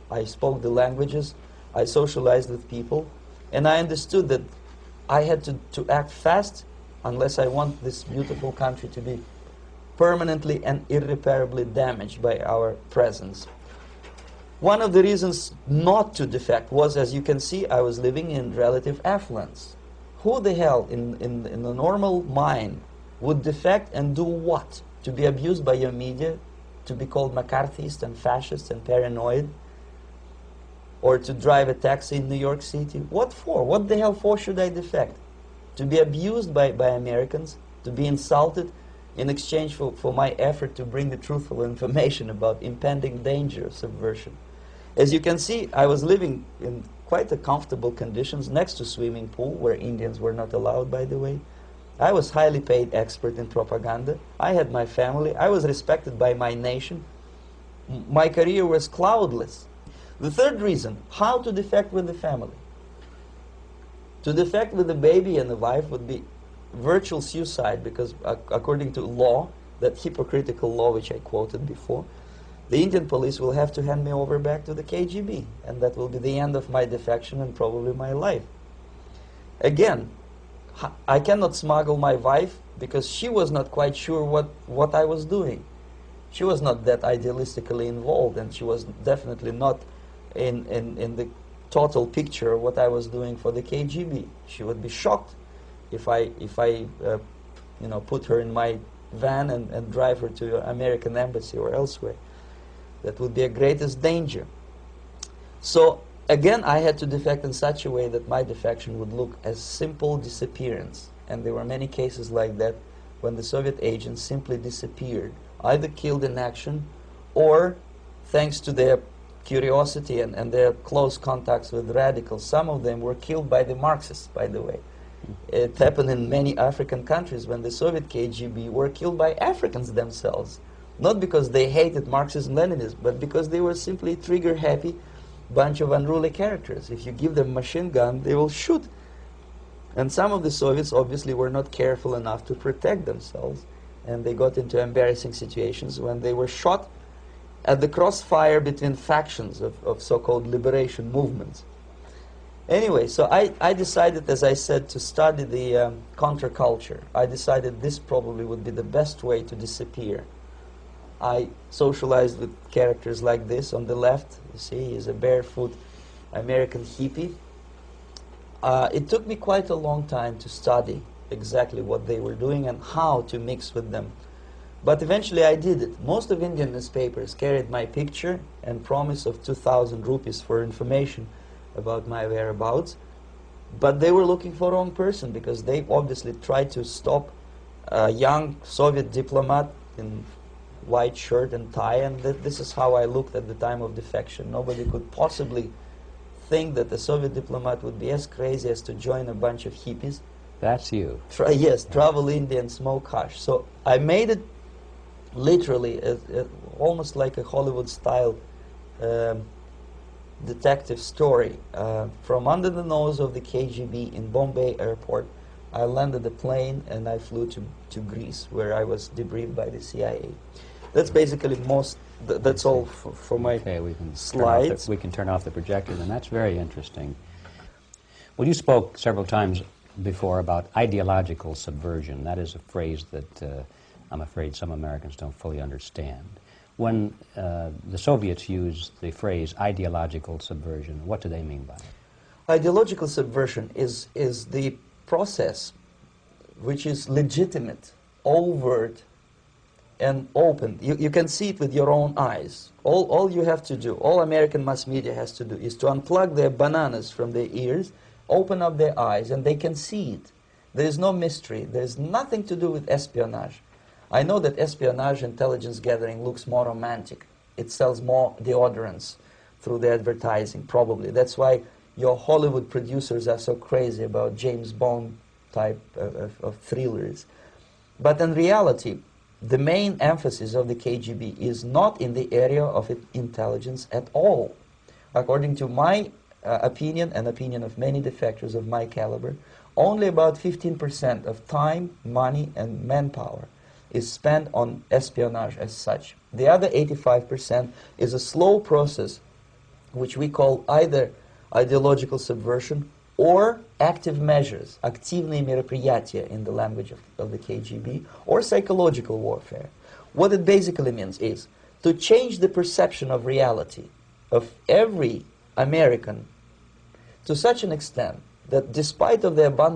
I spoke the languages, I socialized with people, and I understood that I had to act fast unless I want this beautiful country to be permanently and irreparably damaged by our presence. One of the reasons not to defect was, as you can see, I was living in relative affluence. Who the hell in a normal mind would defect and do what? To be abused by your media, to be called McCarthyist and fascist and paranoid, or to drive a taxi in New York City? What for? What the hell for should I defect? To be abused by Americans, to be insulted in exchange for my effort to bring the truthful information about impending danger of subversion. As you can see, I was living in quite a comfortable conditions next to swimming pool, where Indians were not allowed, by the way. I was highly paid expert in propaganda. I had my family. I was respected by my nation. My career was cloudless. The third reason, how to defect with the family. To defect with the baby and the wife would be virtual suicide, because according to law, that hypocritical law which I quoted before, the Indian police will have to hand me over back to the KGB, and that will be the end of my defection and probably my life. Again, I cannot smuggle my wife because she was not quite sure what I was doing. She was not that idealistically involved, and she was definitely not in the total picture of what I was doing for the KGB. She would be shocked if I you know, put her in my van and drive her to the American embassy or elsewhere. That would be a greatest danger. So again, I had to defect in such a way that my defection would look as simple disappearance. And there were many cases like that when the Soviet agents simply disappeared, either killed in action or, thanks to their curiosity and their close contacts with radicals, some of them were killed by the Marxists, by the way. It happened in many African countries when the Soviet KGB were killed by Africans themselves. Not because they hated Marxism and Leninism, but because they were simply trigger-happy bunch of unruly characters. If you give them a machine gun, they will shoot. And some of the Soviets obviously were not careful enough to protect themselves, and they got into embarrassing situations when they were shot at the crossfire between factions of so-called liberation movements. Anyway, so I decided, as I said, to study the counterculture. I decided this probably would be the best way to disappear. I socialized with characters like this. On the left, you see, is a barefoot American hippie. It took me quite a long time to study exactly what they were doing and how to mix with them. But eventually I did it. Most of Indian newspapers carried my picture and promise of 2,000 rupees for information about my whereabouts. But they were looking for the wrong person, because they obviously tried to stop a young Soviet diplomat in white shirt and tie, and this is how I looked at the time of defection. Nobody could possibly think that a Soviet diplomat would be as crazy as to join a bunch of hippies. That's you. Yes, travel India and smoke hash. So I made it literally almost like a Hollywood-style detective story. From under the nose of the KGB in Bombay airport, I landed the plane and I flew to Greece, where I was debriefed by the CIA. That's basically that's all for my slides. We can turn off the projector, and that's very interesting. Well, you spoke several times before about ideological subversion. That is a phrase that I'm afraid some Americans don't fully understand. When the Soviets use the phrase ideological subversion, what do they mean by it? Ideological subversion is the process which is legitimate, overt, and open. You can see it with your own eyes. All you have to do, all American mass media has to do, is to unplug their bananas from their ears, open up their eyes, and they can see it. There is no mystery. There is nothing to do with espionage. I know that espionage intelligence gathering looks more romantic. It sells more deodorants through the advertising, probably. That's why your Hollywood producers are so crazy about James Bond type of thrillers. But in reality, the main emphasis of the KGB is not in the area of intelligence at all. According to my opinion and opinion of many defectors of my caliber, only about 15% of time, money, and manpower is spent on espionage as such. The other 85% is a slow process which we call either ideological subversion or active measures, активные мероприятия in the language of the KGB, or psychological warfare. What it basically means is to change the perception of reality of every American to such an extent that despite of the abundance